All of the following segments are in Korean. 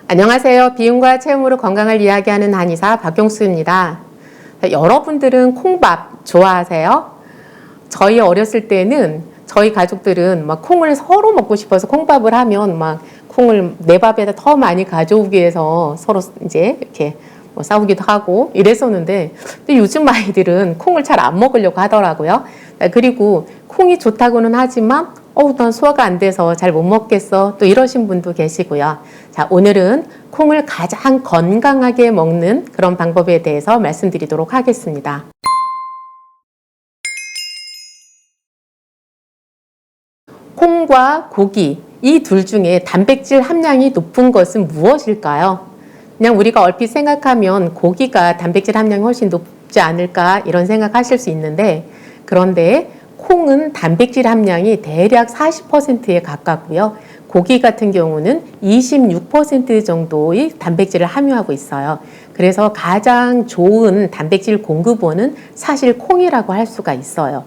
안녕하세요. 비움과 체험으로 건강을 이야기하는 한의사 박용수입니다. 여러분들은 콩밥 좋아하세요? 저희 어렸을 때는 저희 가족들은 막 콩을 서로 먹고 싶어서 콩밥을 하면 막 콩을 내 밥에다 더 많이 가져오기 위해서 서로 이제 이렇게 뭐 싸우기도 하고 이랬었는데, 근데 요즘 아이들은 콩을 잘 안 먹으려고 하더라고요. 그리고 콩이 좋다고는 하지만 난 소화가 안 돼서 잘 못 먹겠어, 또 이러신 분도 계시고요. 자, 오늘은 콩을 가장 건강하게 먹는 그런 방법에 대해서 말씀드리도록 하겠습니다. 콩과 고기, 이 둘 중에 단백질 함량이 높은 것은 무엇일까요? 그냥 우리가 얼핏 생각하면 고기가 단백질 함량이 훨씬 높지 않을까 이런 생각하실 수 있는데, 그런데 콩은 단백질 함량이 대략 40%에 가깝고요. 고기 같은 경우는 26% 정도의 단백질을 함유하고 있어요. 그래서 가장 좋은 단백질 공급원은 사실 콩이라고 할 수가 있어요.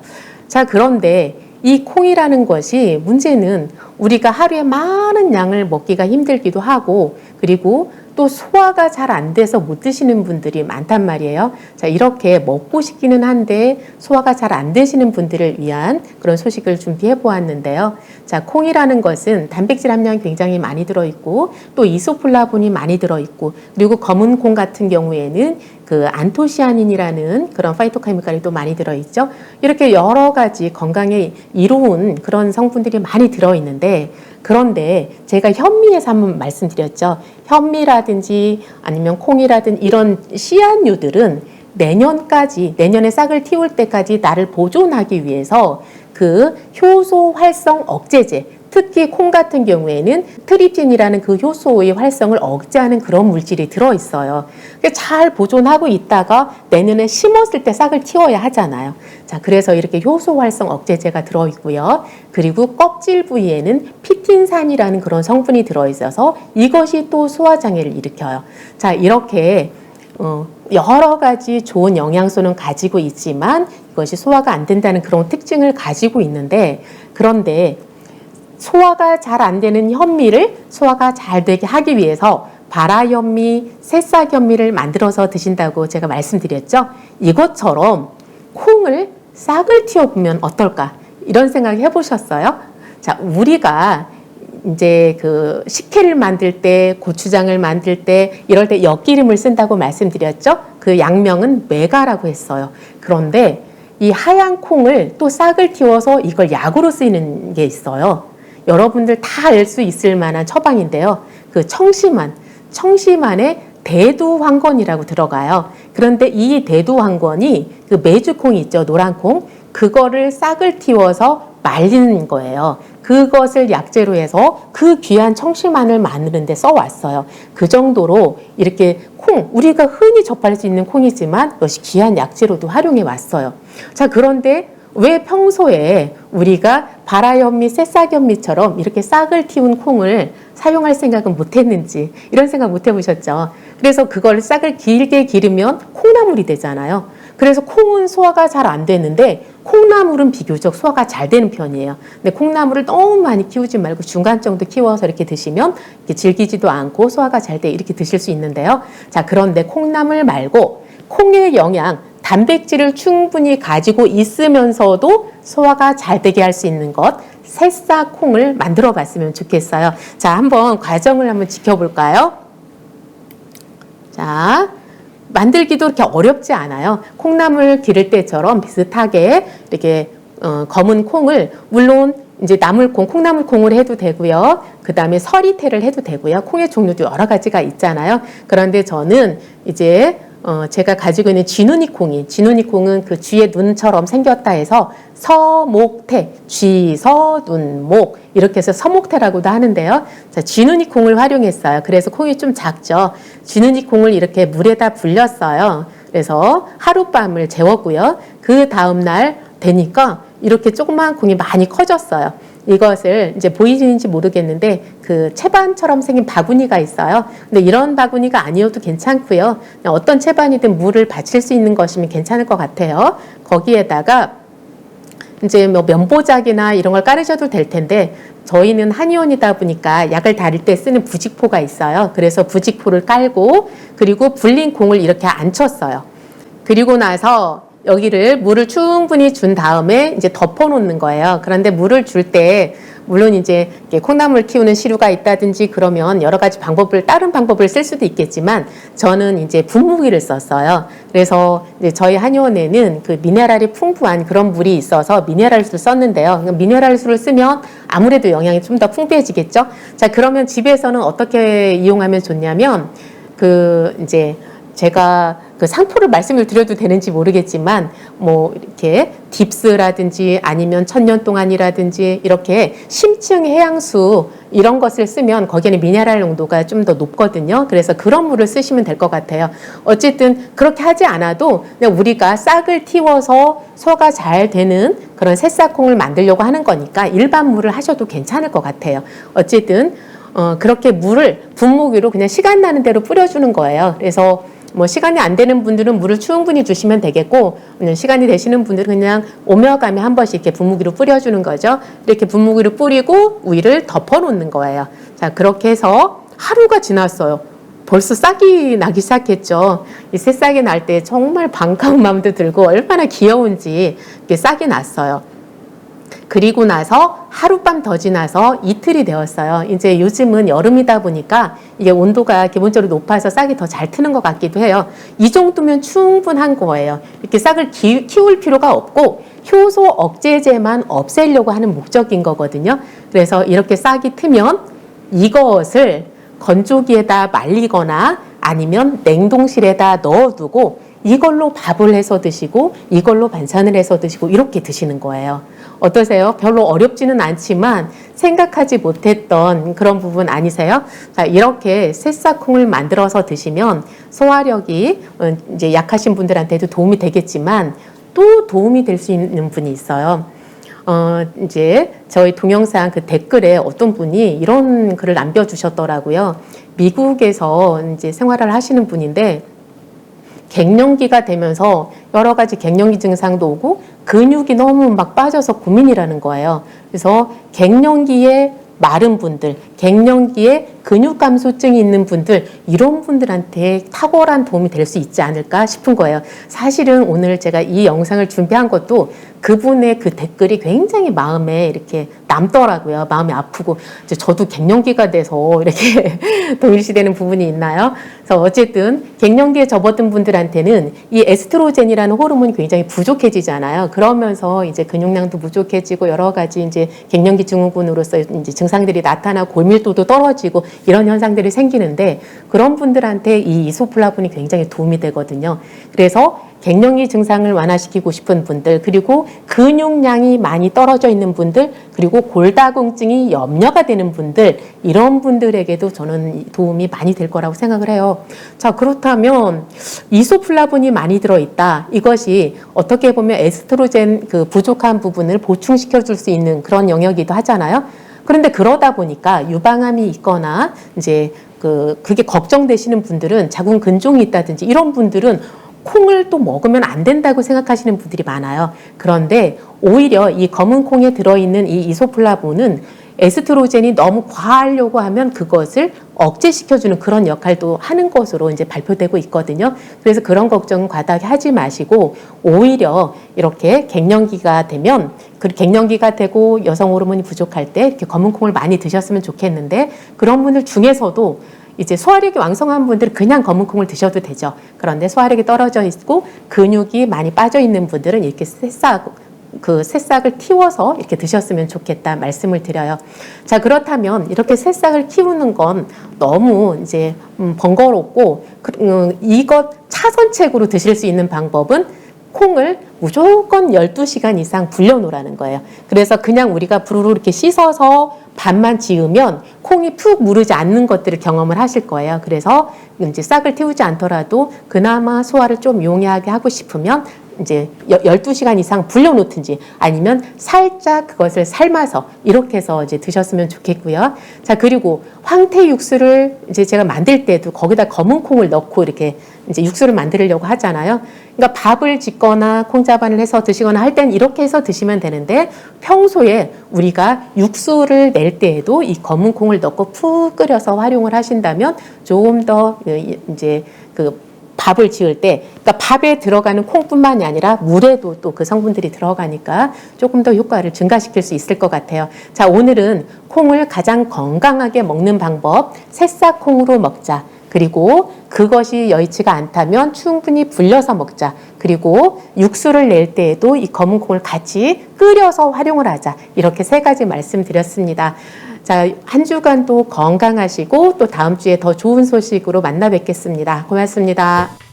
자, 그런데 이 콩이라는 것이 문제는 우리가 하루에 많은 양을 먹기가 힘들기도 하고, 그리고 또 소화가 잘 안 돼서 못 드시는 분들이 많단 말이에요. 자, 이렇게 먹고 싶기는 한데 소화가 잘 안 되시는 분들을 위한 그런 소식을 준비해 보았는데요. 자, 콩이라는 것은 단백질 함량이 굉장히 많이 들어있고, 또 이소플라본이 많이 들어있고, 그리고 검은 콩 같은 경우에는 그 안토시아닌이라는 그런 파이토케미칼이 또 많이 들어있죠. 이렇게 여러 가지 건강에 이로운 그런 성분들이 많이 들어있는데, 그런데 제가 현미에서 한번 말씀드렸죠. 현미라든지 아니면 콩이라든지 이런 씨앗류들은 내년에 싹을 틔울 때까지 나를 보존하기 위해서 그 효소 활성 억제제, 특히 콩 같은 경우에는 트립진이라는 그 효소의 활성을 억제하는 그런 물질이 들어있어요. 잘 보존하고 있다가 내년에 심었을 때 싹을 틔워야 하잖아요. 자, 그래서 이렇게 효소 활성 억제제가 들어있고요. 그리고 껍질 부위에는 피틴산이라는 그런 성분이 들어있어서 이것이 또 소화장애를 일으켜요. 자, 이렇게 여러 가지 좋은 영양소는 가지고 있지만 이것이 소화가 안 된다는 그런 특징을 가지고 있는데, 그런데 소화가 잘 안 되는 현미를 소화가 잘 되게 하기 위해서 발화현미, 새싹현미를 만들어서 드신다고 제가 말씀드렸죠. 이것처럼 콩을 싹을 틔워보면 어떨까, 이런 생각 해보셨어요? 자, 우리가 이제 그 식혜를 만들 때, 고추장을 만들 때, 이럴 때 엿기름을 쓴다고 말씀드렸죠. 그 양명은 메가라고 했어요. 그런데 이 하얀 콩을 또 싹을 틔워서 이걸 약으로 쓰이는 게 있어요. 여러분들 다 알 수 있을 만한 처방인데요. 그 청심환에 대두황건이라고 들어가요. 그런데 이 대두황건이 그 메주콩이 있죠, 노란콩, 그거를 싹을 틔워서 말리는 거예요. 그것을 약재로 해서 그 귀한 청심환을 만드는 데 써왔어요. 그 정도로 이렇게 콩, 우리가 흔히 접할 수 있는 콩이지만 그것이 귀한 약재로도 활용해 왔어요. 자, 그런데 왜 평소에 우리가 발화현미, 새싹현미처럼 이렇게 싹을 틔운 콩을 사용할 생각은 못했는지, 이런 생각 못 해보셨죠? 그래서 그걸 싹을 길게 기르면 콩나물이 되잖아요. 그래서 콩은 소화가 잘 안 되는데 콩나물은 비교적 소화가 잘 되는 편이에요. 근데 콩나물을 너무 많이 키우지 말고 중간 정도 키워서 이렇게 드시면 이렇게 질기지도 않고 소화가 잘 돼, 이렇게 드실 수 있는데요. 자, 그런데 콩나물 말고 콩의 영양, 단백질을 충분히 가지고 있으면서도 소화가 잘 되게 할 수 있는 것, 새싹콩을 만들어 봤으면 좋겠어요. 자, 한번 과정을 한번 지켜볼까요? 자, 만들기도 그렇게 어렵지 않아요. 콩나물 기를 때처럼 비슷하게 이렇게 검은 콩을, 물론 이제 나물콩, 콩나물콩을 해도 되고요. 그 다음에 서리태를 해도 되고요. 콩의 종류도 여러 가지가 있잖아요. 그런데 저는 이제 제가 가지고 있는 쥐눈이콩은 그 쥐의 눈처럼 생겼다 해서 서목태, 쥐서눈목, 이렇게 해서 서목태라고도 하는데요. 자, 쥐눈이콩을 활용했어요. 그래서 콩이 좀 작죠. 쥐눈이콩을 이렇게 물에다 불렸어요. 그래서 하룻밤을 재웠고요. 그 다음날 되니까 이렇게 조그만 콩이 많이 커졌어요. 이것을 이제 보이시는지 모르겠는데 그 채반처럼 생긴 바구니가 있어요. 근데 이런 바구니가 아니어도 괜찮고요. 어떤 채반이든 물을 받칠 수 있는 것이면 괜찮을 것 같아요. 거기에다가 이제 뭐 면보작이나 이런 걸 깔으셔도 될 텐데 저희는 한의원이다 보니까 약을 다릴 때 쓰는 부직포가 있어요. 그래서 부직포를 깔고 그리고 불린 콩을 이렇게 앉혔어요. 그리고 나서 여기를 물을 충분히 준 다음에 이제 덮어놓는 거예요. 그런데 물을 줄 때 물론 이제 콩나물 키우는 시루가 있다든지 그러면 여러 가지 다른 방법을 쓸 수도 있겠지만 저는 이제 분무기를 썼어요. 그래서 이제 저희 한의원에는 그 미네랄이 풍부한 그런 물이 있어서 미네랄수를 썼는데요. 미네랄수를 쓰면 아무래도 영양이 좀 더 풍부해지겠죠. 자, 그러면 집에서는 어떻게 이용하면 좋냐면 이제 제가 그 상표를 말씀을 드려도 되는지 모르겠지만 뭐 이렇게 딥스라든지 아니면 천년동안이라든지 이렇게 심층 해양수 이런 것을 쓰면 거기에는 미네랄 농도가 좀 더 높거든요. 그래서 그런 물을 쓰시면 될 것 같아요. 어쨌든 그렇게 하지 않아도 그냥 우리가 싹을 틔워서 소화가 잘 되는 그런 새싹콩을 만들려고 하는 거니까 일반 물을 하셔도 괜찮을 것 같아요. 어쨌든 그렇게 물을 분무기로 그냥 시간 나는 대로 뿌려주는 거예요. 그래서 뭐 시간이 안 되는 분들은 물을 충분히 주시면 되겠고 시간이 되시는 분들은 그냥 오며 가며 한 번씩 이렇게 분무기로 뿌려주는 거죠. 이렇게 분무기로 뿌리고 위를 덮어놓는 거예요. 자, 그렇게 해서 하루가 지났어요. 벌써 싹이 나기 시작했죠. 이 새싹이 날 때 정말 반가운 마음도 들고 얼마나 귀여운지 이렇게 싹이 났어요. 그리고 나서 하룻밤 더 지나서 이틀이 되었어요. 이제 요즘은 여름이다 보니까 이게 온도가 기본적으로 높아서 싹이 더 잘 트는 것 같기도 해요. 이 정도면 충분한 거예요. 이렇게 싹을 키울 필요가 없고 효소 억제제만 없애려고 하는 목적인 거거든요. 그래서 이렇게 싹이 트면 이것을 건조기에다 말리거나 아니면 냉동실에다 넣어두고 이걸로 밥을 해서 드시고 이걸로 반찬을 해서 드시고 이렇게 드시는 거예요. 어떠세요? 별로 어렵지는 않지만 생각하지 못했던 그런 부분 아니세요? 자, 이렇게 새싹콩을 만들어서 드시면 소화력이 이제 약하신 분들한테도 도움이 되겠지만 또 도움이 될 수 있는 분이 있어요. 이제 저희 동영상 그 댓글에 어떤 분이 이런 글을 남겨주셨더라고요. 미국에서 이제 생활을 하시는 분인데 갱년기가 되면서 여러 가지 갱년기 증상도 오고 근육이 너무 막 빠져서 고민이라는 거예요. 그래서 갱년기에 마른 분들, 갱년기에 근육 감소증이 있는 분들 이런 분들한테 탁월한 도움이 될 수 있지 않을까 싶은 거예요. 사실은 오늘 제가 이 영상을 준비한 것도 그분의 그 댓글이 굉장히 마음에 이렇게 남더라고요. 마음이 아프고 저도 갱년기가 돼서 이렇게 동일시되는 부분이 있나요? 그래서 어쨌든 갱년기에 접어든 분들한테는 이 에스트로겐이라는 호르몬이 굉장히 부족해지잖아요. 그러면서 이제 근육량도 부족해지고 여러 가지 이제 갱년기 증후군으로서 이제 증상들이 나타나고 골밀도도 떨어지고 이런 현상들이 생기는데 그런 분들한테 이 이소플라본이 굉장히 도움이 되거든요. 그래서 갱년기 증상을 완화시키고 싶은 분들 그리고 근육량이 많이 떨어져 있는 분들 그리고 골다공증이 염려가 되는 분들 이런 분들에게도 저는 도움이 많이 될 거라고 생각을 해요. 자, 그렇다면 이소플라본이 많이 들어있다. 이것이 어떻게 보면 에스트로겐 그 부족한 부분을 보충시켜 줄 수 있는 그런 영역이기도 하잖아요. 그런데 그러다 보니까 유방암이 있거나 이제 그게 걱정되시는 분들은 자궁 근종이 있다든지 이런 분들은 콩을 또 먹으면 안 된다고 생각하시는 분들이 많아요. 그런데 오히려 이 검은 콩에 들어있는 이 이소플라본은 에스트로겐이 너무 과하려고 하면 그것을 억제시켜주는 그런 역할도 하는 것으로 이제 발표되고 있거든요. 그래서 그런 걱정은 과다하게 하지 마시고 오히려 이렇게 갱년기가 되면 갱년기가 되고 여성 호르몬이 부족할 때 이렇게 검은 콩을 많이 드셨으면 좋겠는데 그런 분들 중에서도 이제 소화력이 왕성한 분들은 그냥 검은 콩을 드셔도 되죠. 그런데 소화력이 떨어져 있고 근육이 많이 빠져 있는 분들은 이렇게 새싹을 키워서 이렇게 드셨으면 좋겠다 말씀을 드려요. 자, 그렇다면 이렇게 새싹을 키우는 건 너무 이제 번거롭고 이것 차선책으로 드실 수 있는 방법은 콩을 무조건 12시간 이상 불려놓으라는 거예요. 그래서 그냥 우리가 부르르 이렇게 씻어서 밥만 지으면 콩이 푹 무르지 않는 것들을 경험을 하실 거예요. 그래서 이제 싹을 틔우지 않더라도 그나마 소화를 좀 용이하게 하고 싶으면 이제 12시간 이상 불려놓든지 아니면 살짝 그것을 삶아서 이렇게 해서 이제 드셨으면 좋겠고요. 자, 그리고 황태 육수를 이제 제가 만들 때도 거기다 검은 콩을 넣고 이렇게 이제 육수를 만들려고 하잖아요. 그러니까 밥을 짓거나 콩자반을 해서 드시거나 할 땐 이렇게 해서 드시면 되는데 평소에 우리가 육수를 낼 때에도 이 검은 콩을 넣고 푹 끓여서 활용을 하신다면 조금 더 이제 그 밥을 지을 때, 그러니까 밥에 들어가는 콩뿐만이 아니라 물에도 또 그 성분들이 들어가니까 조금 더 효과를 증가시킬 수 있을 것 같아요. 자, 오늘은 콩을 가장 건강하게 먹는 방법, 새싹콩으로 먹자. 그리고 그것이 여의치가 않다면 충분히 불려서 먹자. 그리고 육수를 낼 때에도 이 검은 콩을 같이 끓여서 활용을 하자. 이렇게 세 가지 말씀드렸습니다. 자, 한 주간도 건강하시고 또 다음 주에 더 좋은 소식으로 만나 뵙겠습니다. 고맙습니다.